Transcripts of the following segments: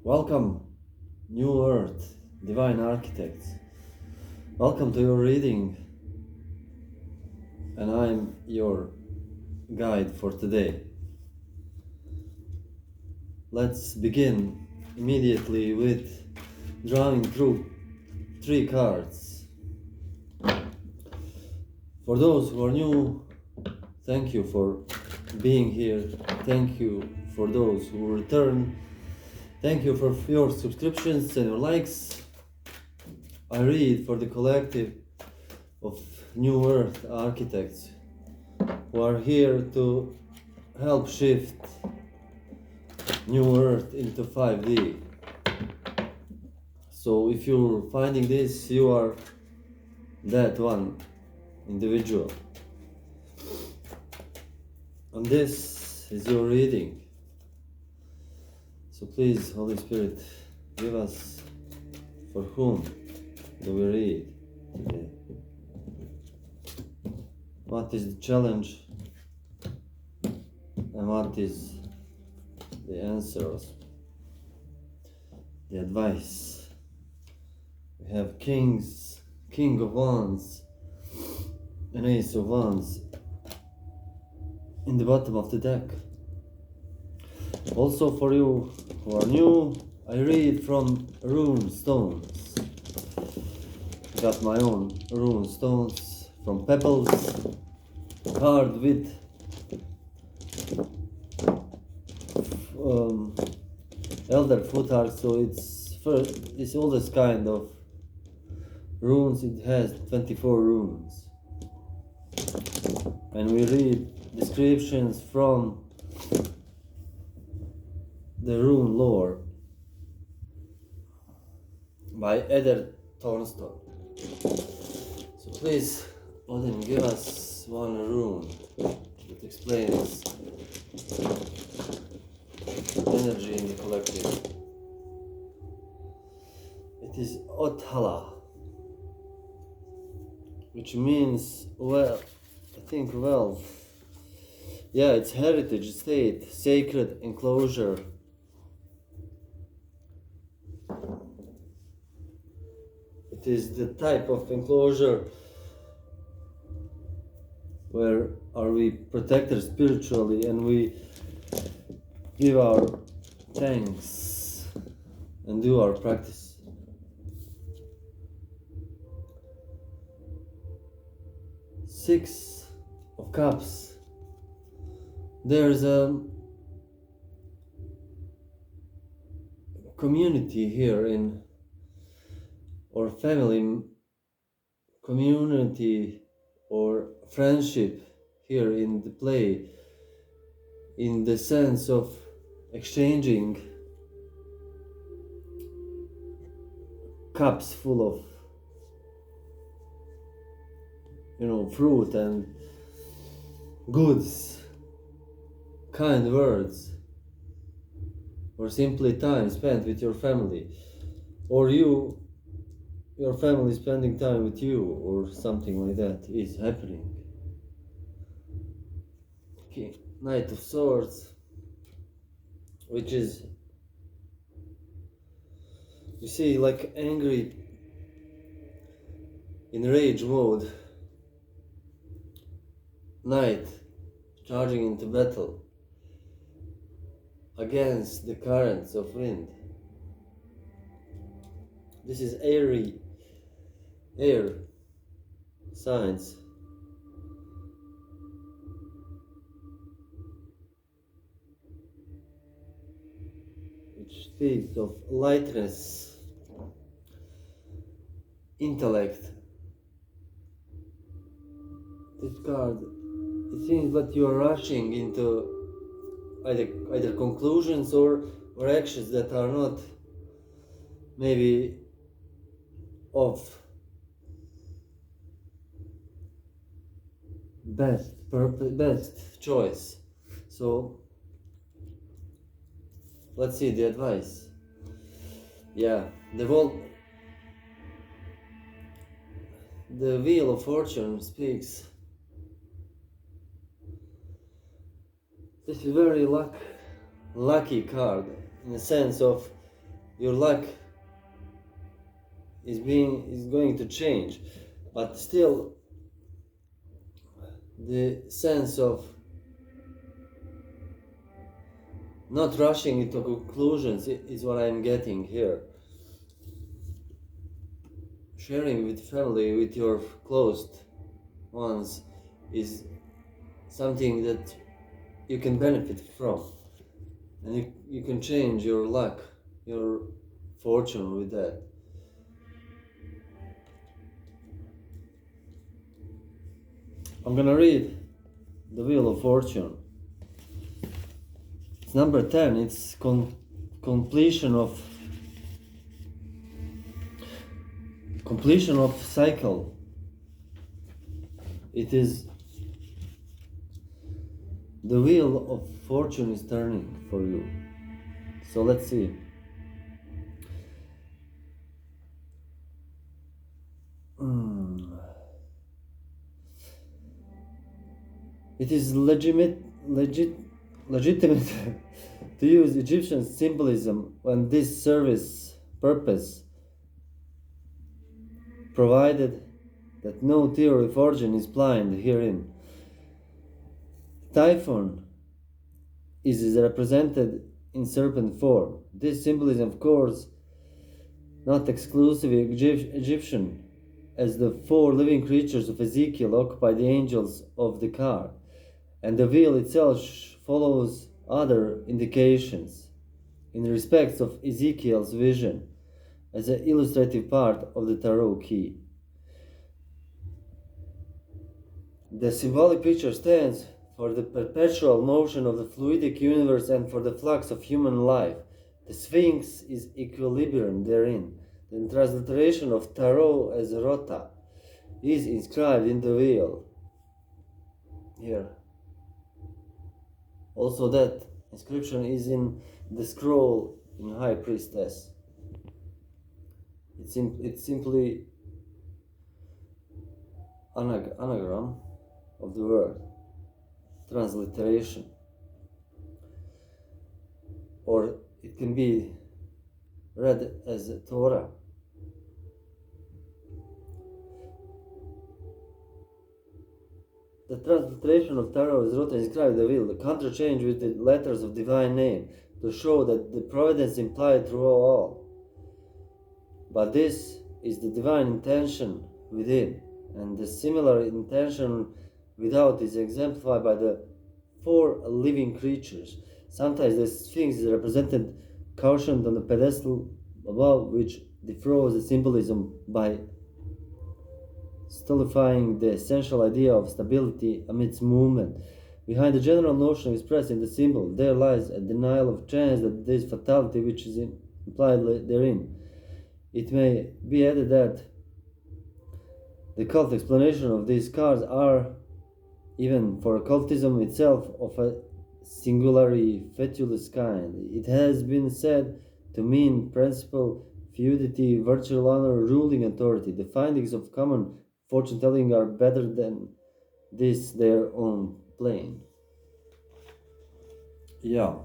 Welcome, New Earth, Divine Architects. Welcome to your reading, and I'm your guide for today. Let's begin immediately with drawing through 3 cards. For those who are new, thank you for being here. Thank you for those who return. Thank you for your subscriptions and your likes. I read for the collective of New Earth Architects who are here to help shift New Earth into 5D. So if you're finding this, you are that one individual. And this is your reading. So please, Holy Spirit, give us for whom do we read today. What is the challenge and what is the answers, the advice? We have King of Wands and Ace of Wands in the bottom of the deck. Also for you who are new, I read from rune stones. Got my own rune stones from pebbles, carved with elder futhark, so it's all this kind of runes. It has 24 runes, and we read descriptions from the rune lore by Eder Thornstone. So please, Odin, give us one rune that explains energy in the collective. It is Othala, which means, well, I think wealth. Yeah, it's heritage, state, sacred enclosure. It is the type of enclosure where are we protected spiritually and we give our thanks and do our practice. Six of Cups. There's a community here or family community or friendship here in the play, in the sense of exchanging cups full of fruit and goods, kind words, or simply time spent with your family, or your family spending time with you, or something like that is happening. Okay, Knight of Swords, which is, you see, like angry, in rage mode, knight charging into battle against the currents of wind. This is air signs. Which speaks of lightness, intellect. This card, it seems that you are rushing into either conclusions or actions that are not maybe of best choice. So let's see the advice. Yeah, the Wheel of Fortune speaks. This is very lucky card in the sense of your luck is going to change, but still the sense of not rushing into conclusions is what I'm getting here. Sharing with family, with your closed ones, is something that you can benefit from, and you can change your luck, your fortune with that. I'm gonna read the Wheel of Fortune. It's number 10. It's completion of cycle. It is the Wheel of Fortune is turning for you. So let's see. It is legitimate to use Egyptian symbolism when this service purpose, provided that no theory of origin is blind herein. Typhon is represented in serpent form. This symbolism, of course, not exclusively Egyptian, as the 4 living creatures of Ezekiel occupy the angels of the car, and the wheel itself follows other indications in respects of Ezekiel's vision as an illustrative part of the tarot key. The symbolic picture stands for the perpetual motion of the fluidic universe and for the flux of human life. The Sphinx is equilibrium therein. The transliteration of tarot as rota is inscribed in the wheel. Here. Also that inscription is in the scroll in High-priestess. It's simply anagram of the word, transliteration, or it can be read as Torah. The transliteration of tarot is written inscribed the wheel, the counterchange with the letters of divine name to show that the providence implied through all. But this is the divine intention within, and the similar intention without is exemplified by the 4 living creatures. Sometimes the Sphinx is represented cautioned on the pedestal above, which defroze the symbolism by stultifying the essential idea of stability amidst movement. Behind the general notion expressed in the symbol, there lies a denial of chance that there is fatality which is implied therein. It may be added that the cult explanation of these cards are, even for occultism itself, of a singularly fetulous kind. It has been said to mean principle, feudity, virtual honor, ruling authority. The findings of common fortune telling are better than this their own plane. Yeah.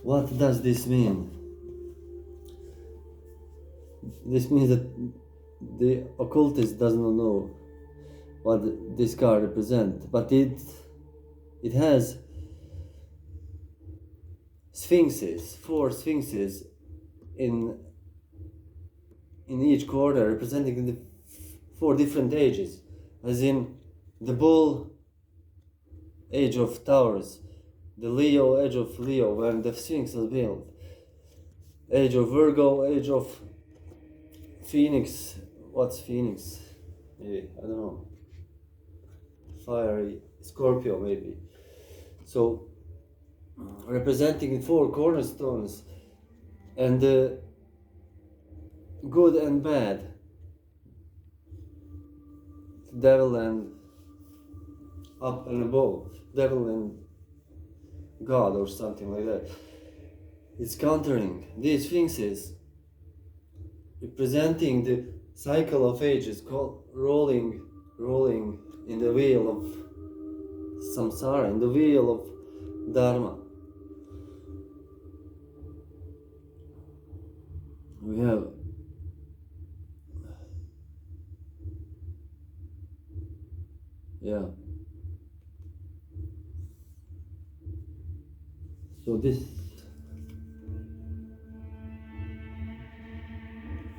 What does this mean? This means that the occultist does not know what this card represents, but it has sphinxes, 4 sphinxes in each quarter, representing the 4 different ages, as in the bull age of Taurus, the Leo age of Leo, when the Sphinx was built, age of Virgo, age of Phoenix. What's Phoenix? Maybe, I don't know. Fiery Scorpio, maybe. So, representing 4 cornerstones, and the good and bad, devil and up and above, devil and God, or something like that. It's countering these sphinxes, representing the cycle of ages, called rolling in the wheel of samsara, in the wheel of dharma. we have so this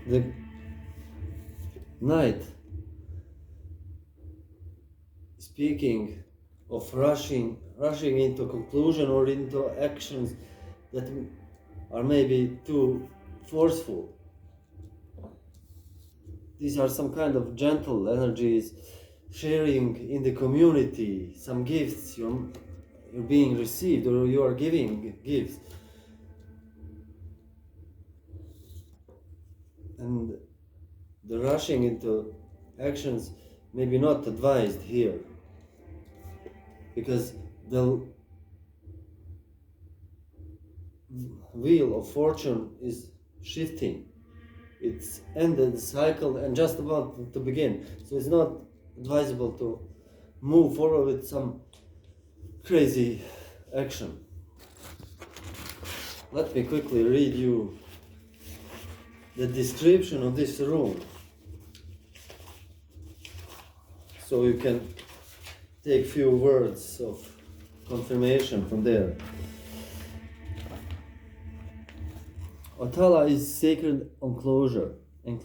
the night, speaking of rushing into conclusion or into actions that are maybe too forceful. These are some kind of gentle energies, sharing in the community, some gifts you're being received or you are giving gifts. And the rushing into actions may be not advised here, because the wheel of fortune is shifting. It's ended the cycle and just about to begin. So it's not advisable to move forward with some crazy action. Let me quickly read you the description of this room, so you can take few words of confirmation from there. Otala is sacred enclosure. In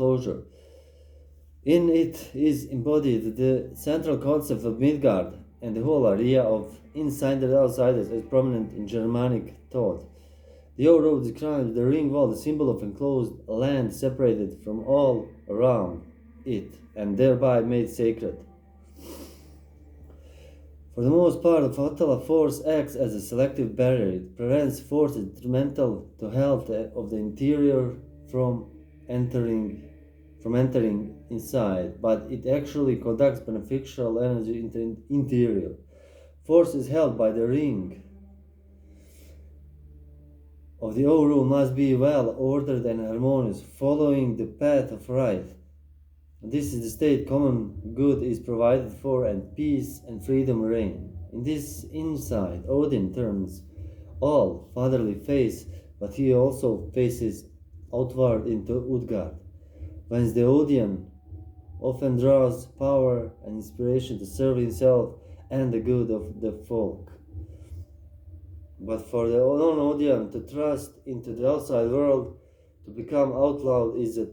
it is embodied the central concept of Midgard and the whole area of insiders outsiders as prominent in Germanic thought. The Oro describes the ring wall, the symbol of enclosed land separated from all around it and thereby made sacred. For the most part, the Otala force acts as a selective barrier. It prevents forces detrimental to health of the interior from entering inside, but it actually conducts beneficial energy into the interior. Force is held by the ring of the Oru must be well ordered and harmonious, following the path of right. This is the state common good is provided for and peace and freedom reign. In this insight, Odin turns all fatherly face, but he also faces outward into Utgard, whence the Odian often draws power and inspiration to serve himself and the good of the folk. But for the non-Odian to trust into the outside world, to become outlawed, is a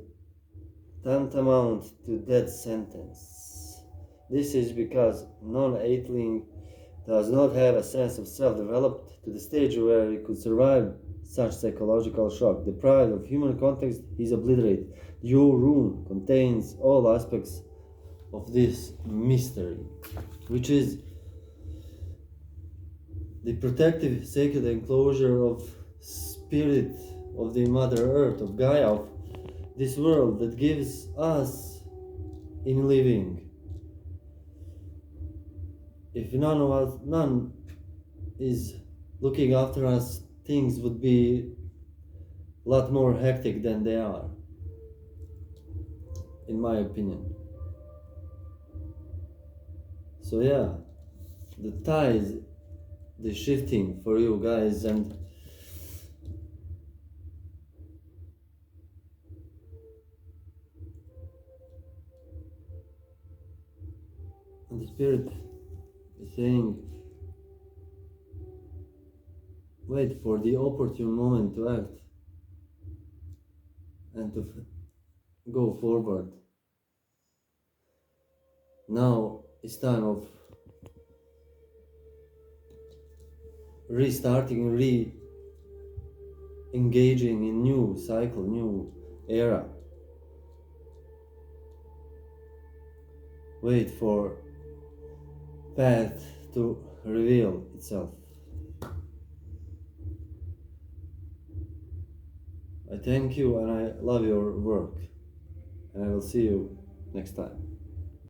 tantamount to death sentence. This is because non-Atheling does not have a sense of self developed to the stage where he could survive such psychological shock. Deprived of human context, he is obliterated. Your room contains all aspects of this mystery, which is the protective sacred enclosure of spirit of the Mother Earth, of Gaia, of this world that gives us in living. If none is looking after us, things would be a lot more hectic than they are, in my opinion. So yeah, the tide, the shifting for you guys, and the spirit is saying, wait for the opportune moment to act and to go forward. Now it's time of restarting, re-engaging in new cycle, new era. Wait for path to reveal itself. I thank you and I love your work, and I will see you next time.